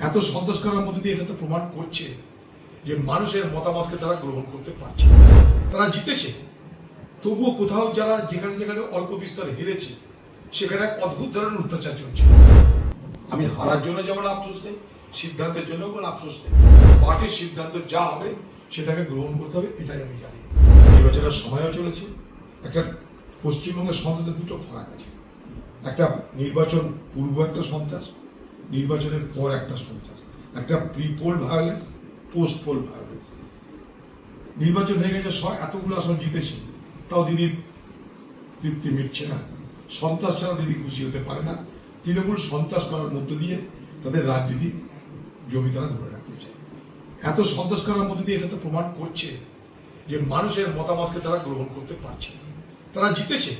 এত সন্ত্রাসকারের মধ্যে দিয়ে এটা তো প্রমাণ করছে যে মানুষের মতামতকে তারা গ্রহণ করতে পারছে। তারা জিতেছে, তবুও কোথাও যারা যেখানে যেখানে অল্প বিস্তর হেরেছে সেখানে এক অদ্ভুত ধরনের অত্যাচার চলছে। আমি হারার জন্য যেমন আফসোস নেই, সিদ্ধান্তের জন্য কোনো আফসোস নেই। পার্টির সিদ্ধান্ত যা হবে সেটাকে গ্রহণ করতে হবে, এটাই আমি জানি। নির্বাচনের সময়ও চলেছে। একটা পশ্চিমবঙ্গের সন্ত্রাসের দুটো ফারাক আছে। একটা নির্বাচন পূর্ব একটা সন্ত্রাস, নির্বাচনের পর একটা সন্ত্রাস। একটা pre pole violence, post pole violence. নির্বাচন হয়ে গেছে, এতগুলো আসন জিতেছে, তাও দিদির তৃপ্তি মিটছে না। সন্ত্রাস ছাড়া দিদি খুশি হতে পারে না। তৃণমূল সন্ত্রাস করার মধ্য দিয়ে তাদের রাজনীতি জমি তারা ধরে রাখতে চায়। এত সন্ত্রাস করার মধ্য দিয়ে এটা তো প্রমাণ করছে যে মানুষের মতামতকে তারা গ্রহণ করতে পারছে। তারা জিতেছে,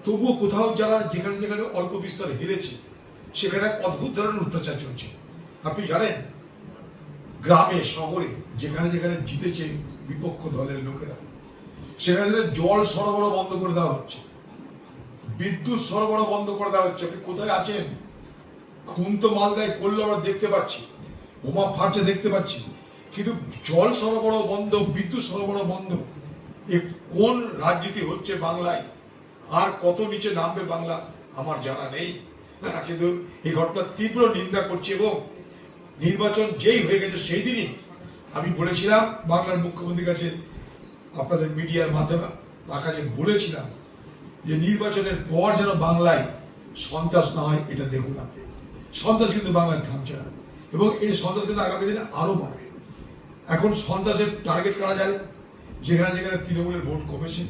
তবুও কোথাও যারা যেখানে যেখানে অল্প বিস্তর হেরেছে সেখানে এক অদ্ভুত ধরনের অত্যাচার চলছে। আপনি জানেন, গ্রামে শহরে যেখানে যেখানে জিতেছে বিপক্ষ দলের লোকেরা, সেখানে জল সরবরাহ বন্ধ করে দেওয়া হচ্ছে, বিদ্যুৎ সরবরাহ বন্ধ করে দেওয়া হচ্ছে। আপনি কোথায় আছেন? খুন তো মালদায় করলে আমরা দেখতে পাচ্ছি, বোমা ফাটছে দেখতে পাচ্ছি, কিন্তু জল সরবরাহ বন্ধ, বিদ্যুৎ সরবরাহ বন্ধ। এ কোন রাজনীতি হচ্ছে বাংলায়? আর কত নিচে নামবে বাংলা আমার জানা নেই, কিন্তু এই ঘটনার তীব্র নিন্দা করছি। এবং নির্বাচন যেই হয়ে গেছে সেই দিনই আমি বলেছিলাম বাংলার মুখ্যমন্ত্রীর কাছে, আপনাদের মিডিয়ার মাধ্যমে তার কাছে বলেছিলাম যে নির্বাচনের পর যেন বাংলায় সন্ত্রাস না হয়, এটা দেখুন আপনি। সন্ত্রাস কিন্তু বাংলায় থামছে না, এবং এই সন্ত্রাস কিন্তু আগামী দিনে আরো বাড়বে। এখন সন্ত্রাসের টার্গেট করা যায়, যেখানে যেখানে তৃণমূলের ভোট কমেছে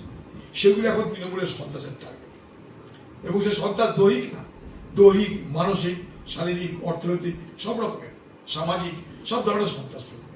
সেগুলো এখন তৃণমূলের সন্ত্রাসের টার্গেট। এবং সে সন্ত্রাস দৈহিক না, দৈহিক, মানসিক, শারীরিক, অর্থনৈতিক, সব রকমের, সামাজিক, সব ধরনের সন্ত্রাস চলবে।